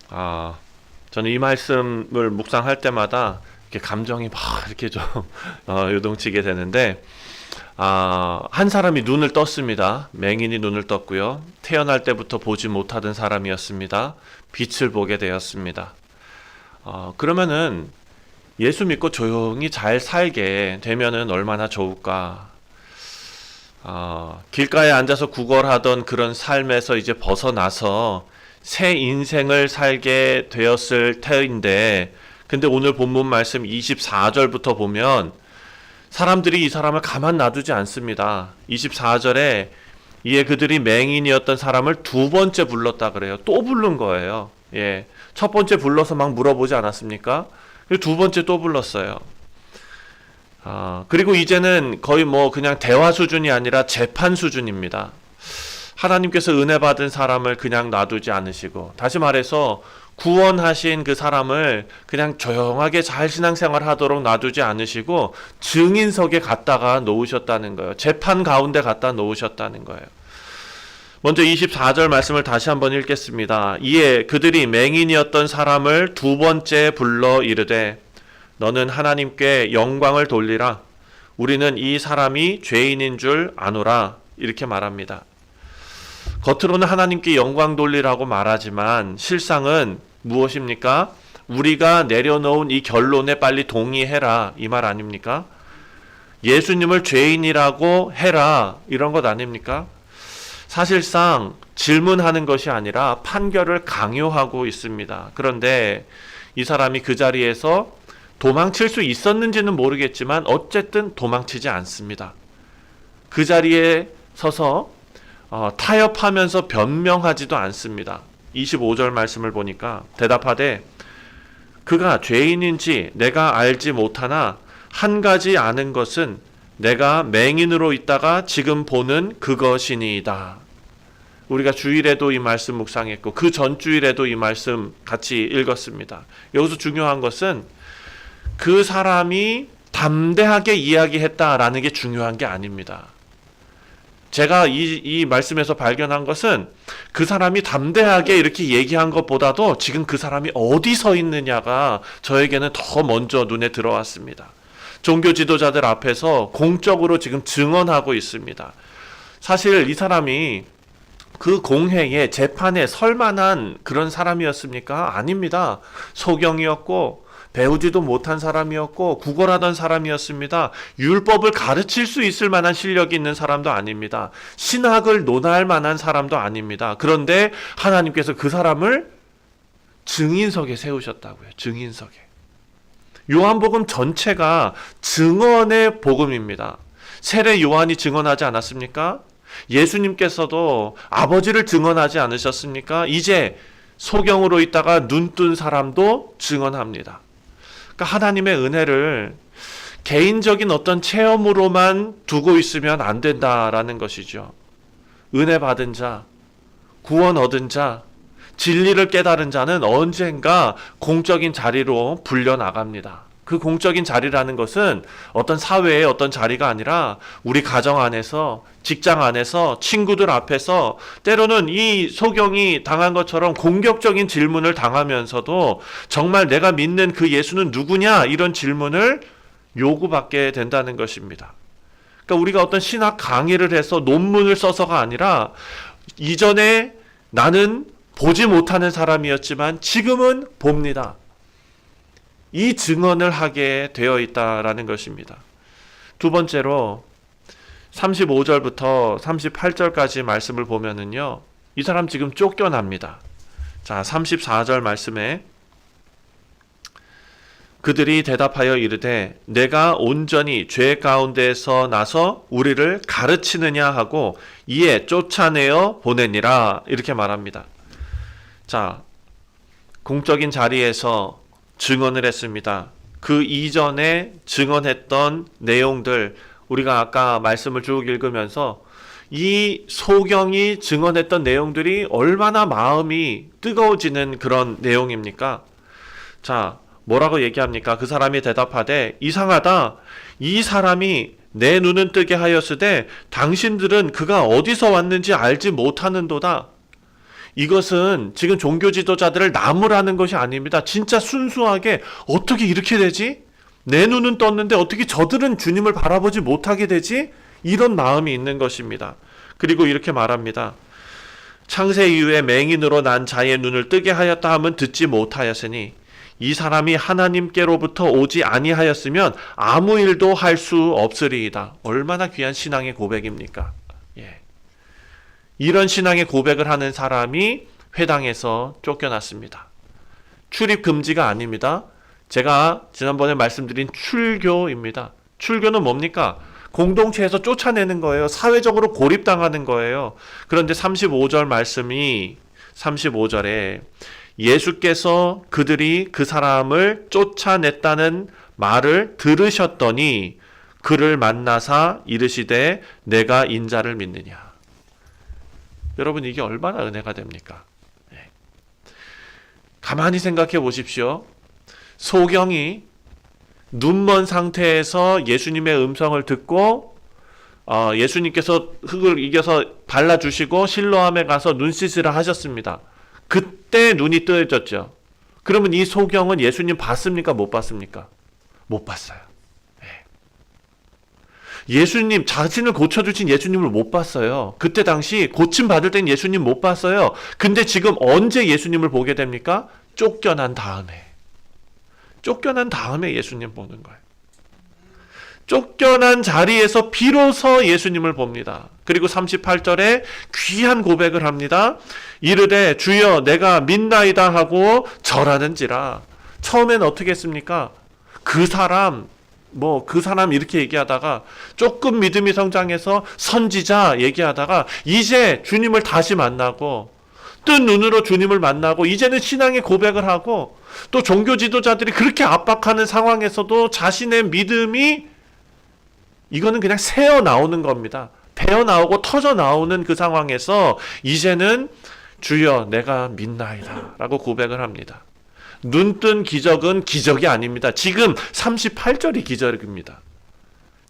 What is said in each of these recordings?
아, 저는 이 말씀을 묵상할 때마다 이렇게 감정이 막 이렇게 좀 요동치게 되는데, 한 사람이 눈을 떴습니다. 맹인이 눈을 떴고요. 태어날 때부터 보지 못하던 사람이었습니다. 빛을 보게 되었습니다. 그러면은 예수 믿고 조용히 잘 살게 되면은 얼마나 좋을까? 길가에 앉아서 구걸하던 그런 삶에서 이제 벗어나서 새 인생을 살게 되었을 터인데, 근데 오늘 본문 말씀 24절부터 보면 사람들이 이 사람을 가만 놔두지 않습니다. 24절에 이에 그들이 맹인이었던 사람을 두 번째 불렀다 그래요. 또 부른 거예요. 예. 첫 번째 불러서 막 물어보지 않았습니까? 그리고 두 번째 또 불렀어요. 그리고 이제는 거의 뭐 그냥 대화 수준이 아니라 재판 수준입니다. 하나님께서 은혜 받은 사람을 그냥 놔두지 않으시고, 다시 말해서 구원하신 그 사람을 그냥 조용하게 잘 신앙생활 하도록 놔두지 않으시고 증인석에 갖다가 놓으셨다는 거예요. 재판 가운데 갖다 놓으셨다는 거예요. 먼저 24절 말씀을 다시 한번 읽겠습니다. 이에 그들이 맹인이었던 사람을 두 번째 불러 이르되 너는 하나님께 영광을 돌리라. 우리는 이 사람이 죄인인 줄 아노라. 이렇게 말합니다. 겉으로는 하나님께 영광 돌리라고 말하지만 실상은 무엇입니까? 우리가 내려놓은 이 결론에 빨리 동의해라, 이 말 아닙니까? 예수님을 죄인이라고 해라, 이런 것 아닙니까? 사실상 질문하는 것이 아니라 판결을 강요하고 있습니다. 그런데 이 사람이 그 자리에서 도망칠 수 있었는지는 모르겠지만 어쨌든 도망치지 않습니다. 그 자리에 서서 타협하면서 변명하지도 않습니다. 25절 말씀을 보니까 대답하되 그가 죄인인지 내가 알지 못하나 한 가지 아는 것은 내가 맹인으로 있다가 지금 보는 그것이니이다. 우리가 주일에도 이 말씀 묵상했고 그 전주일에도 이 말씀 같이 읽었습니다. 여기서 중요한 것은 그 사람이 담대하게 이야기했다라는 게 중요한 게 아닙니다. 제가 이 말씀에서 발견한 것은 그 사람이 담대하게 이렇게 얘기한 것보다도 지금 그 사람이 어디 서 있느냐가 저에게는 더 먼저 눈에 들어왔습니다. 종교 지도자들 앞에서 공적으로 지금 증언하고 있습니다. 사실 이 사람이 그 공회에 재판에 설 만한 그런 사람이었습니까? 아닙니다. 소경이었고 배우지도 못한 사람이었고 구걸하던 사람이었습니다. 율법을 가르칠 수 있을 만한 실력이 있는 사람도 아닙니다. 신학을 논할 만한 사람도 아닙니다. 그런데 하나님께서 그 사람을 증인석에 세우셨다고요. 증인석에. 요한복음 전체가 증언의 복음입니다. 세례 요한이 증언하지 않았습니까? 예수님께서도 아버지를 증언하지 않으셨습니까? 이제 소경으로 있다가 눈 뜬 사람도 증언합니다. 그러니까 하나님의 은혜를 개인적인 어떤 체험으로만 두고 있으면 안 된다라는 것이죠. 은혜 받은 자, 구원 얻은 자, 진리를 깨달은 자는 언젠가 공적인 자리로 불려나갑니다. 그 공적인 자리라는 것은 어떤 사회의 어떤 자리가 아니라 우리 가정 안에서, 직장 안에서, 친구들 앞에서 때로는 이 소경이 당한 것처럼 공격적인 질문을 당하면서도 정말 내가 믿는 그 예수는 누구냐? 이런 질문을 요구받게 된다는 것입니다. 그러니까 우리가 어떤 신학 강의를 해서 논문을 써서가 아니라 이전에 나는 보지 못하는 사람이었지만 지금은 봅니다. 이 증언을 하게 되어 있다라는 것입니다. 두 번째로 35절부터 38절까지 말씀을 보면은요, 이 사람 지금 쫓겨납니다. 자, 34절 말씀에 그들이 대답하여 이르되 내가 온전히 죄 가운데에서 나서 우리를 가르치느냐 하고 이에 쫓아내어 보내니라, 이렇게 말합니다. 자, 공적인 자리에서 증언을 했습니다. 그 이전에 증언했던 내용들, 우리가 아까 말씀을 쭉 읽으면서 이 소경이 증언했던 내용들이 얼마나 마음이 뜨거워지는 그런 내용입니까? 자, 뭐라고 얘기합니까? 그 사람이 대답하되 이상하다. 이 사람이 내 눈은 뜨게 하였으되 당신들은 그가 어디서 왔는지 알지 못하는도다. 이것은 지금 종교 지도자들을 나무라는 것이 아닙니다. 진짜 순수하게 어떻게 이렇게 되지? 내 눈은 떴는데 어떻게 저들은 주님을 바라보지 못하게 되지? 이런 마음이 있는 것입니다. 그리고 이렇게 말합니다. 창세 이후에 맹인으로 난 자의 눈을 뜨게 하였다 함은 듣지 못하였으니 이 사람이 하나님께로부터 오지 아니하였으면 아무 일도 할 수 없으리이다. 얼마나 귀한 신앙의 고백입니까? 예. 이런 신앙의 고백을 하는 사람이 회당에서 쫓겨났습니다. 출입 금지가 아닙니다. 제가 지난번에 말씀드린 출교입니다. 출교는 뭡니까? 공동체에서 쫓아내는 거예요. 사회적으로 고립당하는 거예요. 그런데 35절 말씀이 35절에 예수께서 그들이 그 사람을 쫓아냈다는 말을 들으셨더니 그를 만나사 이르시되 내가 인자를 믿느냐. 여러분 이게 얼마나 은혜가 됩니까? 네. 가만히 생각해 보십시오. 소경이 눈먼 상태에서 예수님의 음성을 듣고 예수님께서 흙을 이겨서 발라주시고 실로암에 가서 눈 씻으라 하셨습니다. 그때 눈이 뜨여졌죠. 그러면 이 소경은 예수님 봤습니까? 못 봤습니까? 못 봤어요. 예수님, 자신을 고쳐주신 예수님을 못 봤어요. 그때 당시 고침받을 땐 예수님 못 봤어요. 근데 지금 언제 예수님을 보게 됩니까? 쫓겨난 다음에. 쫓겨난 다음에 예수님 보는 거예요. 쫓겨난 자리에서 비로소 예수님을 봅니다. 그리고 38절에 귀한 고백을 합니다. 이르되 주여 내가 믿나이다 하고 절하는지라. 처음엔 어떻게 했습니까? 그 사람 이렇게 얘기하다가 조금 믿음이 성장해서 선지자 얘기하다가 이제 주님을 다시 만나고 뜬 눈으로 주님을 만나고 이제는 신앙의 고백을 하고 또 종교 지도자들이 그렇게 압박하는 상황에서도 자신의 믿음이 이거는 그냥 새어 나오는 겁니다. 배어 나오고 터져 나오는 그 상황에서 이제는 주여 내가 믿나이다 라고 고백을 합니다. 눈뜬 기적은 기적이 아닙니다. 지금 38절이 기적입니다.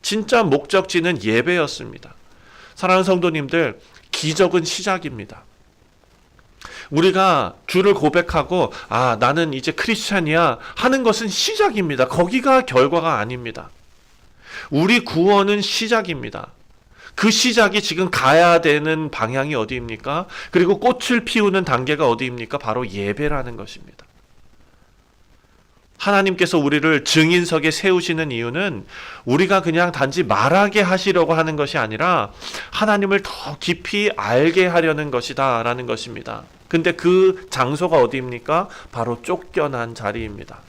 진짜 목적지는 예배였습니다. 사랑하는 성도님들, 기적은 시작입니다. 우리가 주를 고백하고 나는 이제 크리스찬이야 하는 것은 시작입니다. 거기가 결과가 아닙니다. 우리 구원은 시작입니다. 그 시작이 지금 가야 되는 방향이 어디입니까? 그리고 꽃을 피우는 단계가 어디입니까? 바로 예배라는 것입니다. 하나님께서 우리를 증인석에 세우시는 이유는 우리가 그냥 단지 말하게 하시려고 하는 것이 아니라 하나님을 더 깊이 알게 하려는 것이다 라는 것입니다. 근데 그 장소가 어디입니까? 바로 쫓겨난 자리입니다.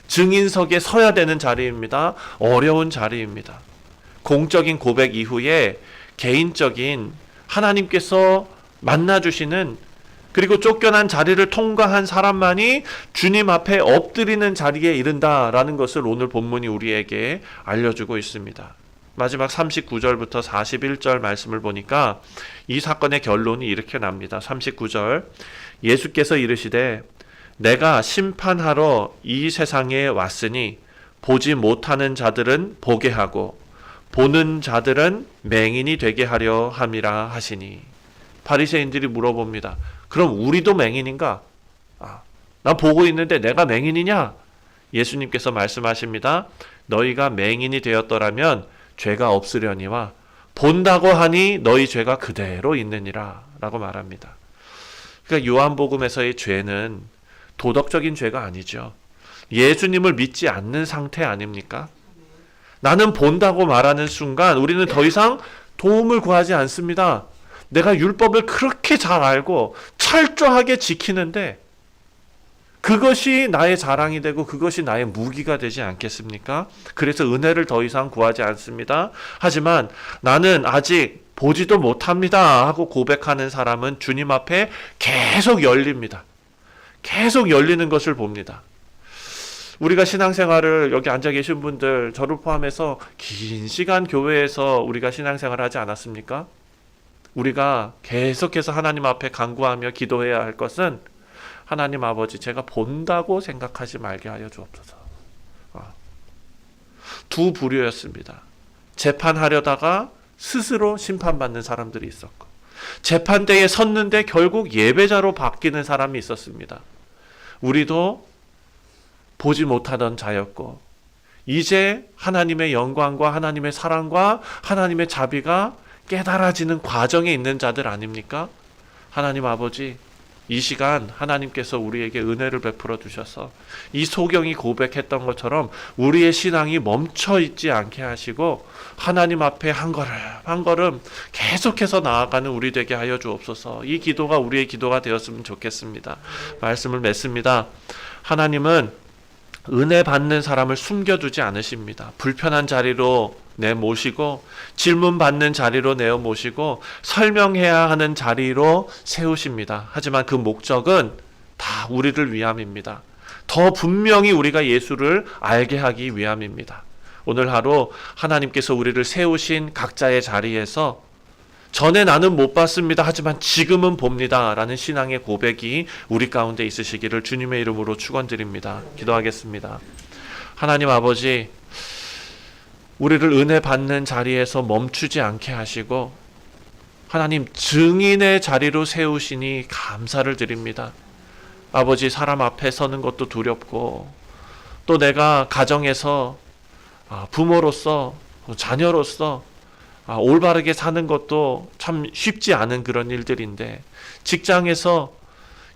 증인석에 서야 되는 자리입니다. 어려운 자리입니다. 공적인 고백 이후에 개인적인 하나님께서 만나주시는 그리고 쫓겨난 자리를 통과한 사람만이 주님 앞에 엎드리는 자리에 이른다라는 것을 오늘 본문이 우리에게 알려주고 있습니다. 마지막 39절부터 41절 말씀을 보니까 이 사건의 결론이 이렇게 납니다. 39절 예수께서 이르시되 내가 심판하러 이 세상에 왔으니 보지 못하는 자들은 보게 하고 보는 자들은 맹인이 되게 하려 함이라 하시니. 바리새인들이 물어봅니다. 그럼 우리도 맹인인가? 난 보고 있는데 내가 맹인이냐? 예수님께서 말씀하십니다. 너희가 맹인이 되었더라면 죄가 없으려니와 본다고 하니 너희 죄가 그대로 있느니라 라고 말합니다. 그러니까 요한복음에서의 죄는 도덕적인 죄가 아니죠. 예수님을 믿지 않는 상태 아닙니까? 나는 본다고 말하는 순간 우리는 더 이상 도움을 구하지 않습니다. 내가 율법을 그렇게 잘 알고 철저하게 지키는데 그것이 나의 자랑이 되고 그것이 나의 무기가 되지 않겠습니까? 그래서 은혜를 더 이상 구하지 않습니다. 하지만 나는 아직 보지도 못합니다 하고 고백하는 사람은 주님 앞에 계속 열립니다. 계속 열리는 것을 봅니다. 우리가 신앙생활을 여기 앉아 계신 분들 저를 포함해서 긴 시간 교회에서 우리가 신앙생활을 하지 않았습니까? 우리가 계속해서 하나님 앞에 간구하며 기도해야 할 것은 하나님 아버지 제가 본다고 생각하지 말게 하여 주옵소서. 두 부류였습니다. 재판하려다가 스스로 심판받는 사람들이 있었고 재판대에 섰는데 결국 예배자로 바뀌는 사람이 있었습니다. 우리도 보지 못하던 자였고 이제 하나님의 영광과 하나님의 사랑과 하나님의 자비가 깨달아지는 과정에 있는 자들 아닙니까? 하나님 아버지, 이 시간 하나님께서 우리에게 은혜를 베풀어 주셔서 이 소경이 고백했던 것처럼 우리의 신앙이 멈춰 있지 않게 하시고 하나님 앞에 한 걸음 한 걸음 계속해서 나아가는 우리 되게 하여 주옵소서. 이 기도가 우리의 기도가 되었으면 좋겠습니다. 말씀을 맺습니다. 하나님은 은혜 받는 사람을 숨겨두지 않으십니다. 불편한 자리로 내모시고 질문 받는 자리로 내어 모시고 설명해야 하는 자리로 세우십니다. 하지만 그 목적은 다 우리를 위함입니다. 더 분명히 우리가 예수를 알게 하기 위함입니다. 오늘 하루 하나님께서 우리를 세우신 각자의 자리에서 전에 나는 못 봤습니다. 하지만 지금은 봅니다. 라는 신앙의 고백이 우리 가운데 있으시기를 주님의 이름으로 축원드립니다. 기도하겠습니다. 하나님 아버지, 우리를 은혜 받는 자리에서 멈추지 않게 하시고 하나님 증인의 자리로 세우시니 감사를 드립니다. 아버지, 사람 앞에 서는 것도 두렵고 또 내가 가정에서 부모로서 자녀로서 올바르게 사는 것도 참 쉽지 않은 그런 일들인데 직장에서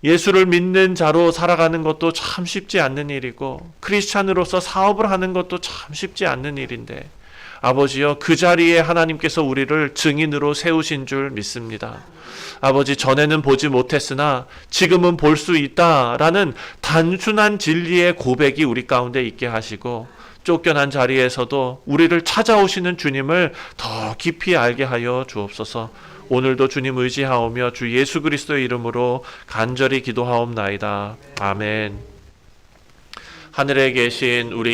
예수를 믿는 자로 살아가는 것도 참 쉽지 않는 일이고 크리스찬으로서 사업을 하는 것도 참 쉽지 않는 일인데 아버지여, 그 자리에 하나님께서 우리를 증인으로 세우신 줄 믿습니다. 아버지, 전에는 보지 못했으나 지금은 볼 수 있다라는 단순한 진리의 고백이 우리 가운데 있게 하시고 쫓겨난 자리에서도 우리를 찾아오시는 주님을 더 깊이 알게 하여 주옵소서. 오늘도 주님 의지하오며 주 예수 그리스도의 이름으로 간절히 기도하옵나이다. 아멘. 하늘에 계신 우리